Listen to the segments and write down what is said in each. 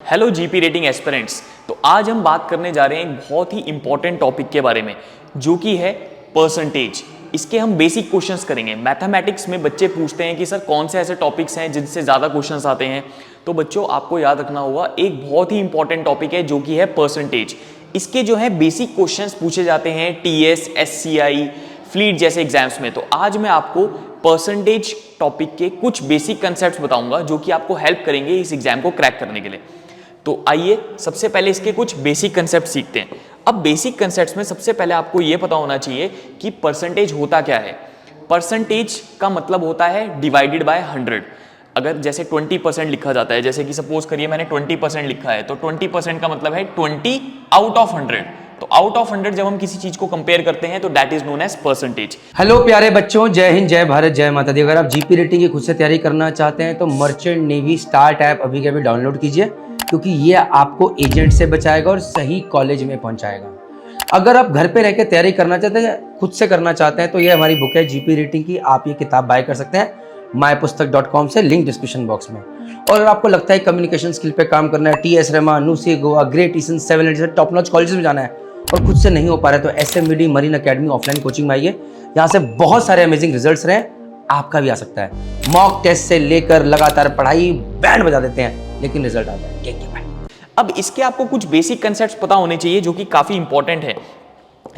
Hello GP rating aspirants. तो आज हम बात करने जा रहे हैं एक बहुत ही इंपॉर्टेंट टॉपिक के बारे में जो कि है परसेंटेज। इसके हम बेसिक क्वेश्चंस करेंगे। मैथमेटिक्स में बच्चे पूछते हैं कि सर कौन से ऐसे टॉपिक्स हैं जिनसे ज़्यादा क्वेश्चंस आते हैं। तो बच्चों आपको याद रखना होगा एक बहुत ही इंपॉर्टेंट टॉपिक है जो कि है परसेंटेज। इसके जो है बेसिक क्वेश्चंस पूछे जाते हैं टीएस, एससीआई, फ्लीट जैसे एग्जाम्स में। तो आज मैं आपको परसेंटेज टॉपिक के कुछ बेसिक कंसेप्ट्स बताऊंगा जो कि आपको हेल्प करेंगे इस एग्जाम को क्रैक करने के लिए। तो आइए सबसे पहले इसके कुछ बेसिक कंसेप्ट सीखते हैं। अब बेसिक कंसेप्ट्स में सबसे पहले आपको यह पता होना चाहिए कि परसेंटेज होता क्या है। परसेंटेज का मतलब होता है डिवाइडेड बाय 100। अगर जैसे 20% लिखा जाता है, जैसे कि सपोज करिए मैंने 20% लिखा है, तो 20% का मतलब है 20 आउट ऑफ 100। तो आउट ऑफ 100 जब हम किसी चीज को कंपेयर करते हैं तो that is known as percentage. Hello प्यारे बच्चों, जय हिंद, जय भारत, जय माता दी। अगर आप जीपी रेटिंग की खुद से तैयारी करना चाहते हैं तो मर्चेंट नेवी स्टार्ट ऐप अभी के अभी डाउनलोड कीजिए, क्योंकि ये आपको एजेंट से बचाएगा और सही कॉलेज में पहुंचाएगा। अगर आप घर पे रह के तैयारी करना चाहते हैं, खुद से करना चाहते हैं, तो ये हमारी बुक है जीपी रेटिंग की। आप ये किताब बाय कर सकते हैं mypustak.com से, लिंक डिस्क्रिप्शन बॉक्स में। और अगर आपको लगता है कम्युनिकेशन स्किल पे काम करना है, टीएस रहमान, न्यूसी, गोवा, ग्रेट ईस्टर्न, 7 जैसे टॉप नॉच कॉलेजेस में जाना है और खुद से नहीं हो पा रहा है, तो एसएमबीडी मरीन एकेडमी ऑफलाइन कोचिंग में आइए। यहाँ से बहुत सारे अमेजिंग रिजल्ट्स रहे, आपका भी आ सकता है। मॉक टेस्ट से लेकर लगातार पढ़ाई बैंड बजा देते हैं, लेकिन रिजल्ट आता है। Take care. अब इसके आपको कुछ बेसिक कंसेप्ट्स पता होने चाहिए जो कि काफी इंपॉर्टेंट है।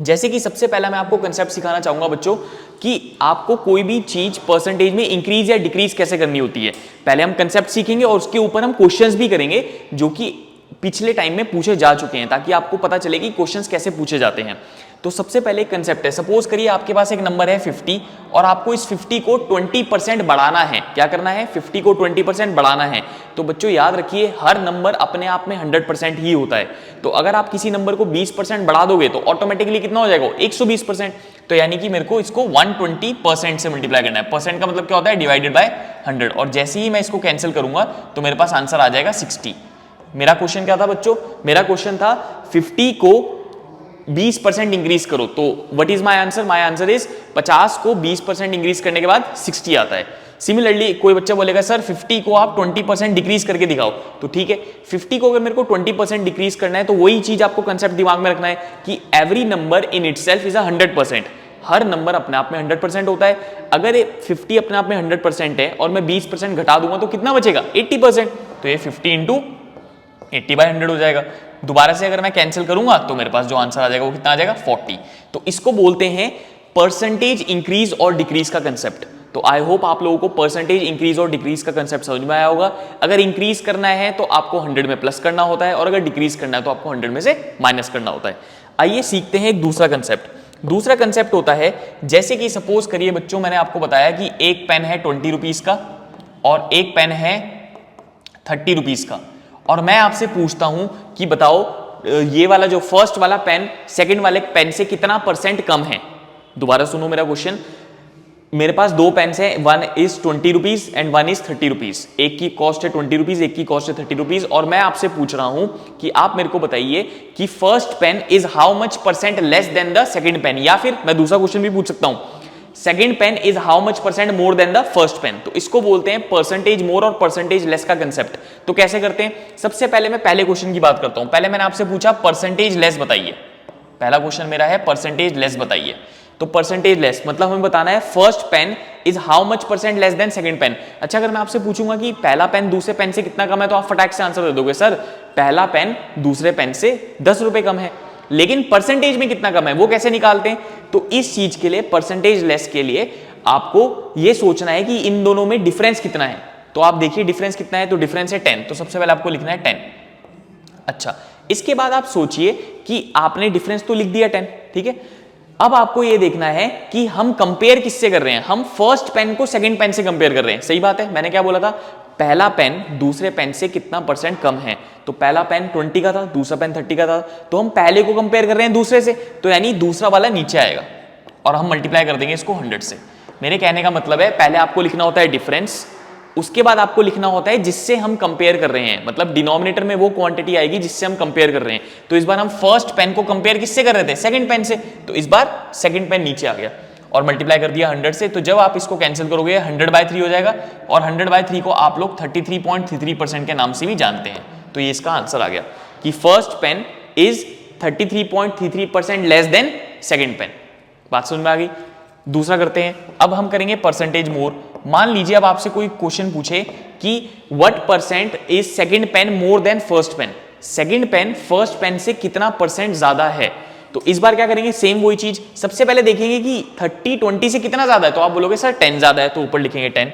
जैसे कि सबसे पहला मैं आपको कंसेप्ट सिखाना चाहूंगा बच्चों कि आपको कोई भी चीज परसेंटेज में इंक्रीज या डिक्रीज कैसे करनी होती है। पहले हम कंसेप्ट सीखेंगे और उसके ऊपर हम क्वेश्चंस भी करेंगे जो कि पिछले टाइम में पूछे जा चुके हैं, ताकि आपको पता चले कि क्वेश्चंस कैसे पूछे जाते हैं। तो सबसे पहले एक कंसेप्ट है, सपोज करिए आपके पास एक नंबर है 50 और आपको इस 50 को 20% बढ़ाना है। क्या करना है? 50 को 20% बढ़ाना है। तो बच्चों याद रखिए हर नंबर अपने आप में 100% ही होता है। तो अगर आप किसी नंबर को 20% बढ़ा दोगे तो ऑटोमेटिकली कितना हो जाएगा? 120%। तो यानी कि मेरे को इसको 120% से मल्टीप्लाई करना है। परसेंट का मतलब क्या होता है? Divided by 100। और जैसे ही मैं इसको कैंसिल करूंगा तो मेरे पास आंसर आ जाएगा 60। मेरा क्वेश्चन क्या था बच्चों? मेरा क्वेश्चन था 50 को 20% इंक्रीज करो। तो what is my answer? My answer is 50 को 20% इंक्रीज करने के बाद 60 आता है। सिमिलरली कोई बच्चा बोलेगा सर 50 को आप 20% डिक्रीज करके दिखाओ। तो ठीक है, 50 को अगर मेरे को 20% डिक्रीज करना है तो वही चीज आपको कंसेप्ट दिमाग में रखना है कि every number in itself is 100%। Her number अपने आप में 100% होता है। अगर 50 अपने आप में 100% है और मैं 20% घटा दूंगा तो कितना बचेगा? 80%। तो ये 50 इंटू 80/100 हो जाएगा। दोबारा से अगर मैं कैंसिल करूंगा तो मेरे पास जो आंसर आ जाएगा वो कितना आ जाएगा? 40। तो इसको बोलते हैं परसेंटेज इंक्रीज और डिक्रीज का कंसेप्ट। तो आई होप आप लोगों को परसेंटेज इंक्रीज और डिक्रीज का कंसेप्ट समझ में आया होगा। अगर इंक्रीज करना है तो आपको 100 में प्लस करना होता है और अगर डिक्रीज करना है तो आपको 100 में से माइनस करना होता है। आइए सीखते हैं एक दूसरा कंसेप्ट। दूसरा कंसेप्ट होता है, जैसे कि सपोज करिए बच्चों मैंने आपको बताया कि एक पेन है 20 रुपीज का और एक पेन है 30 रुपीज का, और मैं आपसे पूछता हूं कि बताओ ये वाला जो फर्स्ट वाला पेन सेकंड वाले पेन से कितना % कम है। दोबारा सुनो मेरा क्वेश्चन। मेरे पास दो पेन्स हैं, one is 20 rupees and one is 30 rupees. एक की कॉस्ट है 20 रुपीज, एक की कॉस्ट है 30 रुपीज। और मैं आपसे पूछ रहा हूं कि आप मेरे को बताइए कि first pen is how much % less than the second pen, या फिर मैं दूसरा क्वेश्चन भी पूछ सकता हूं, second pen is how much % more than the first pen. तो इसको बोलते हैं परसेंटेज मोर और परसेंटेज लेस का कंसेप्ट। तो कैसे करते हैं? सबसे पहले मैं पहले क्वेश्चन की बात करता हूं। पहले मैंने आपसे पूछा परसेंटेज लेस बताइए। पहला क्वेश्चन मेरा है परसेंटेज लेस बताइए। तो परसेंटेज लेस मतलब हमें बताना है first pen is how much % less than second pen. अच्छा, अगर मैं आपसे पूछूंगा कि पहला पेन दूसरे पेन से कितना कम है तो आप फटाक से आंसर दे दोगे, सर पहला पेन दूसरे पेन से 10 रुपए कम है। लेकिन परसेंटेज में कितना कम है वो कैसे निकालते हैं? तो इस चीज के लिए, परसेंटेज लेस के लिए आपको यह सोचना है कि इन दोनों में डिफरेंस कितना है। तो आप देखिए डिफरेंस कितना है, तो डिफरेंस है 10। तो सबसे पहले आपको लिखना है 10। अच्छा, इसके बाद आप सोचिए कि आपने डिफरेंस तो लिख दिया 10, ठीक है। अब आपको यह देखना है कि हम कंपेयर किससे कर रहे हैं। हम फर्स्ट पेन को सेकंड पेन से कंपेयर कर रहे हैं। सही बात है, मैंने क्या बोला था? पहला पेन दूसरे पेन से कितना % कम है। तो पहला पेन 20 का था, दूसरा पेन 30 का था, तो हम पहले को कंपेयर कर रहे हैं दूसरे से, तो यानी दूसरा वाला नीचे आएगा और हम मल्टीप्लाई कर देंगे इसको 100 से। मेरे कहने का मतलब है पहले आपको लिखना होता है डिफरेंस, उसके बाद आपको लिखना होता है जिससे हम कंपेयर कर रहे हैं, मतलब डिनोमिनेटर में वो क्वांटिटी आएगी जिससे हम कंपेयर कर रहे हैं। तो इस बार हम फर्स्ट पेन को कंपेयर किससे कर रहे थे? सेकंड पेन से। तो इस बार सेकंड पेन नीचे आ गया और मल्टीप्लाई कर दिया 100 से। तो जब आप इसको कैंसिल करोगे 100/3 हो जाएगा और 100/3 को आप लोग 33.33% के नाम से भी जानते हैं। तो ये इसका आंसर आ गया कि first pen is 33.33% less than second pen. बात समझ में आ गई। दूसरा करते हैं, अब हम करेंगे परसेंटेज मोर। मान लीजिए अब आपसे कोई क्वेश्चन पूछे कि what percent is second pen more than first pen, second pen first pen से कितना परसेंट ज्यादा है। तो इस बार क्या करेंगे, सेम वही चीज, सबसे पहले देखेंगे कि 30-20 से कितना ज्यादा है, तो आप बोलोगे सर 10 ज्यादा है, तो ऊपर लिखेंगे 10।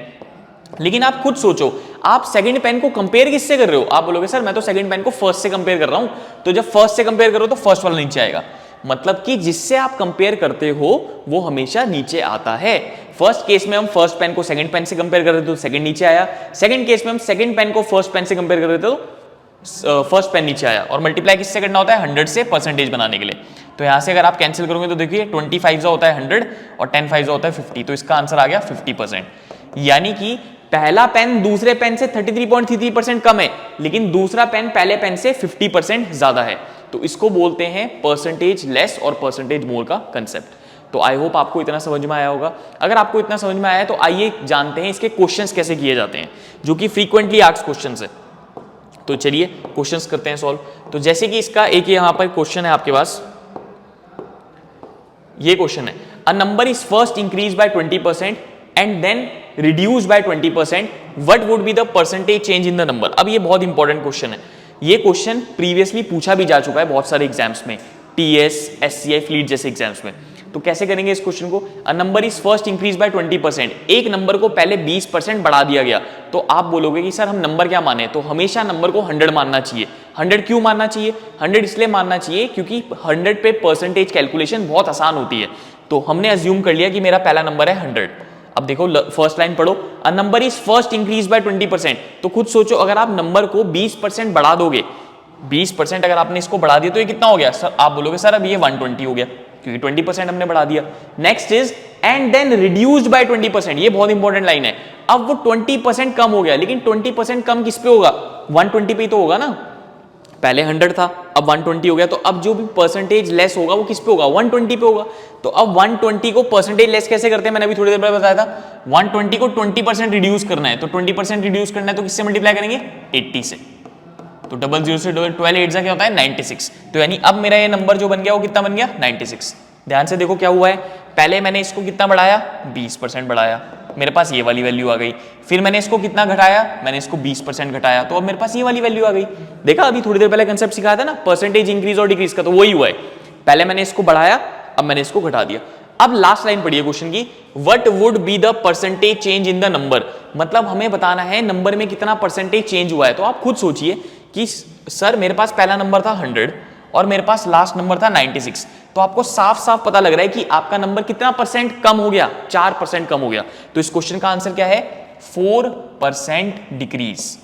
लेकिन आप खुद सोचो, आप सेकंड पेन को कंपेयर किससे कर रहे हो, आप बोलोगे सर मैं तो सेकंड पेन को फर्स्ट से कंपेयर कर रहा हूं, तो जब फर्स्ट से कंपेयर करो तो फर्स्ट वाला नीचे आएगा, मतलब कि जिससे आप कंपेयर करते हो वो हमेशा नीचे आता है। फर्स्ट केस में हम फर्स्ट पेन को सेकंड पेन से कंपेयर कर रहे थे तो सेकंड नीचे आया, सेकंड केस में हम सेकंड पेन को फर्स्ट पेन से कंपेयर कर रहे थे तो फर्स्ट पेन नीचे आया। और मल्टीप्लाई किससे करना होता है, 100 से परसेंटेज बनाने के लिए। तो यहां से अगर आप कैंसिल करोगे तो देखिए 25 होता है 100 और 10 5 होता है 50, तो इसका आंसर आ गया 50%। यानी कि पहला पेन दूसरे पेन से 33.33% कम है, लेकिन दूसरा पेन पहले पेन से 50% ज्यादा है। तो इसको बोलते हैं परसेंटेज लेस और परसेंटेज मोर का कंसेप्ट। तो आई होप आपको इतना समझ में आया होगा। अगर आपको इतना समझ में आया तो आइए जानते हैं इसके क्वेश्चंस कैसे किए जाते हैं, जो कि फ्रीक्वेंटली आस्क्ड क्वेश्चंस है। तो चलिए क्वेश्चंस करते हैं सॉल्व। तो जैसे कि इसका एक यहां पर क्वेश्चन है आपके पास, ये क्वेश्चन है, a number is first increase by 20% and then reduce by 20%, what would be the percentage change in the number. अब ये बहुत इंपॉर्टेंट क्वेश्चन है, ये क्वेश्चन प्रीवियसली पूछा भी जा चुका है बहुत सारे एग्जाम्स में, टीएस, एससीआई, फ्लीट जैसे एग्जाम्स में। तो कैसे करेंगे इस क्वेश्चन को, अ number is first increase by 20%, एक नंबर को पहले 20% बढ़ा दिया गया। तो आप बोलोगे कि सर हम नंबर क्या माने, तो हमेशा नंबर को 100 मानना चाहिए। 100 क्यों मानना चाहिए, 100 इसलिए मानना चाहिए क्योंकि 100 पे परसेंटेज कैलकुलेशन बहुत आसान होती है। तो हमने अज्यूम कर लिया कि मेरा पहला नंबर है 100। अब देखो फर्स्ट लाइन पढ़ो, अ number is first increase by 20%। तो खुद सोचो अगर आप नंबर को 20% बढ़ा दोगे, 20% अगर आपने इसको बढ़ा दिया तो ये कितना हो गया सर, आप बोलोगे सर अब ये 120 हो गया क्योंकि 20% हमने बढ़ा दिया। Next is and then reduced by 20%, ये बहुत इंपॉर्टेंट लाइन है। अब वो 20% कम हो गया, लेकिन 20% कम किस पे होगा, 120 पे ही तो होगा ना, पहले 100 था अब 120 हो गया, तो अब जो भी परसेंटेज लेस होगा वो किस पे होगा, 120 पे होगा। तो अब 120 को परसेंटेज लेस कैसे करते हैं, मैंने अभी थोड़ी देर पहले बताया था, 120 को 20% रिड्यूस करना है, तो 20% रिड्यूस करना है तो किससे मल्टीप्लाई करेंगे, 80 से। तो 00 से 12 8 क्या होता है 96। तो यानी अब मेरा ये नंबर जो बन गया वो कितना बन गया 96। ध्यान से देखो क्या हुआ है, पहले मैंने इसको कितना बढ़ाया 20% बढ़ाया, मेरे पास ये वाली वैल्यू आ गई। फिर मैंने इसको कितना घटाया, मैंने इसको 20% घटाया, तो अब मेरे पास ये वाली वैल्यू आ गई। देखा अभी थोड़ी देर पहले कंसेप्ट सिखाया था ना परसेंटेज इंक्रीज और डिक्रीज का, तो वही हुआ है, पहले मैंने इसको बढ़ाया अब मैंने इसको घटा दिया। अब लास्ट लाइन पढ़िए क्वेश्चन की, what would be the percentage change in the number, मतलब हमें बताना है नंबर में कितना परसेंटेज चेंज हुआ है। तो आप खुद सोचिए कि सर मेरे पास पहला नंबर था 100 और मेरे पास लास्ट नंबर था 96, तो आपको साफ साफ पता लग रहा है कि आपका नंबर कितना परसेंट कम हो गया, 4% कम हो गया। तो इस क्वेश्चन का आंसर क्या है, 4% डिक्रीज।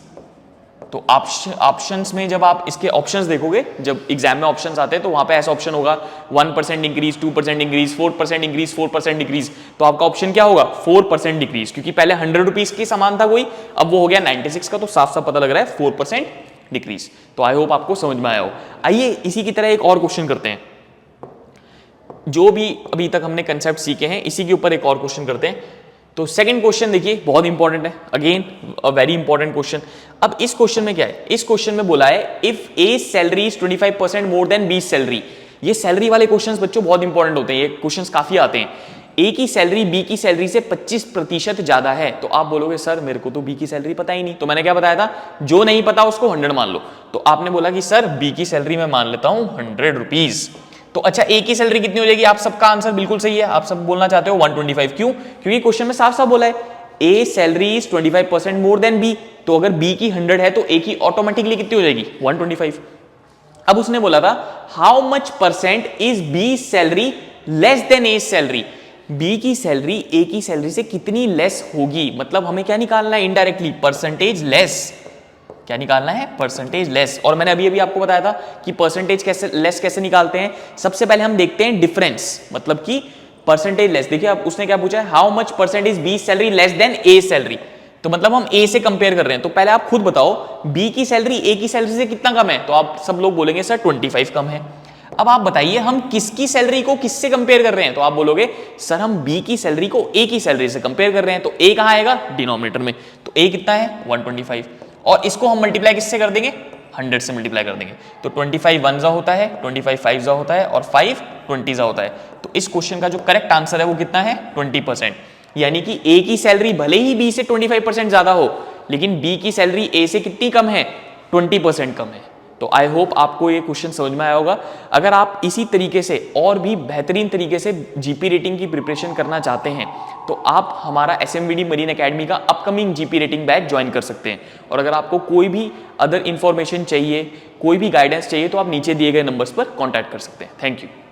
तो ऑप्शंस में जब आप इसके ऑप्शंस देखोगे, जब एग्जाम में ऑप्शंस आते हैं तो वहां पे ऐसा ऑप्शन होगा 1% इंक्रीज, 2% इंक्रीज, 4% इंक्रीज, 4% डिक्रीज। तो आपका ऑप्शन क्या होगा, 4% डिक्रीज, क्योंकि पहले 100 रुपीज के समान था कोई, अब वो हो गया 96 का, तो साफ साफ पता लग रहा है 4% डिक्रीज। तो आई होप आपको समझ में आया हो। आइए इसी की तरह एक और क्वेश्चन करते हैं, जो भी अभी तक हमने कंसेप्ट सीखे हैं इसी के ऊपर एक और क्वेश्चन करते हैं। तो सेकंड क्वेश्चन देखिए बहुत इंपॉर्टेंट है, again a very important question. अब इस क्वेश्चन में क्या है, इस क्वेश्चन में बोला है if A salary is 25% more than B salary. ये सैलरी वाले क्वेश्चंस बच्चों बहुत इंपॉर्टेंट होते हैं, ये क्वेश्चंस काफी आते हैं। ए की सैलरी बी की सैलरी से 25% ज्यादा है, तो आप बोलोगे सर मेरे को तो बी की सैलरी पता ही नहीं, तो मैंने क्या बताया था, जो नहीं पता उसको 100 मान लो। तो आपने बोला कि सर बी की सैलरी मैं मान लेता हूं 100 रुपीज। तो अच्छा ए की सैलरी कितनी हो जाएगी, आप सबका आंसर बिल्कुल सही है, आप सब बोलना चाहते हो 125। क्यों, क्योंकि क्वेश्चन में साफ साफ बोला है A salary is 25% more than B, तो अगर बी की 100 है तो ए की ऑटोमेटिकली कितनी हो जाएगी 125। अब उसने बोला था how much percent is B salary less than A salary, B की सैलरी ए की सैलरी से कितनी लेस होगी, मतलब हमें क्या निकालना है इनडायरेक्टली, परसेंटेज लेस। क्या निकालना है, परसेंटेज लेस। और मैंने अभी आपको बताया था कि परसेंटेज कैसे लेस कैसे निकालते हैं। सबसे पहले हम देखते हैं डिफरेंस, मतलब कि परसेंटेज लेस। देखिए अब उसने क्या पूछा है, how much percent is B salary less than A salary, तो मतलब हम ए से कंपेयर कर रहे हैं। तो पहले आप खुद बताओ बी की सैलरी ए की सैलरी से कितना कम है, तो आप सब लोग बोलेंगे सर 25 कम है। अब आप बताइए हम किसकी सैलरी को किससे कंपेयर कर रहे हैं, तो आप बोलोगे सर हम बी की सैलरी को ए की सैलरी से कंपेयर कर रहे हैं। तो ए कहां आएगा, डिनोमिनेटर में, तो ए कितना है 125, और इसको हम मल्टीप्लाई किससे कर देंगे 100 से मल्टीप्लाई कर देंगे तो 25 वन जा होता है, 25 फाइव जा होता है और 5 20 जा होता है। तो इस क्वेश्चन का जो करेक्ट आंसर है वो कितना है 20%। यानी कि ए की सैलरी भले ही बी से 25% ज्यादा हो, लेकिन बी की सैलरी ए से कितनी कम है 20% कम है। तो आई होप आपको ये क्वेश्चन समझ में आया होगा। अगर आप इसी तरीके से और भी बेहतरीन तरीके से जीपी रेटिंग की प्रिपरेशन करना चाहते हैं तो आप हमारा SMVD मरीन एकेडमी का upcoming GP rating batch join कर सकते हैं। और अगर आपको कोई भी अदर इंफॉर्मेशन चाहिए, कोई भी गाइडेंस चाहिए तो आप नीचे दिए गए नंबर्स पर कॉन्टैक्ट कर सकते हैं। Thank you.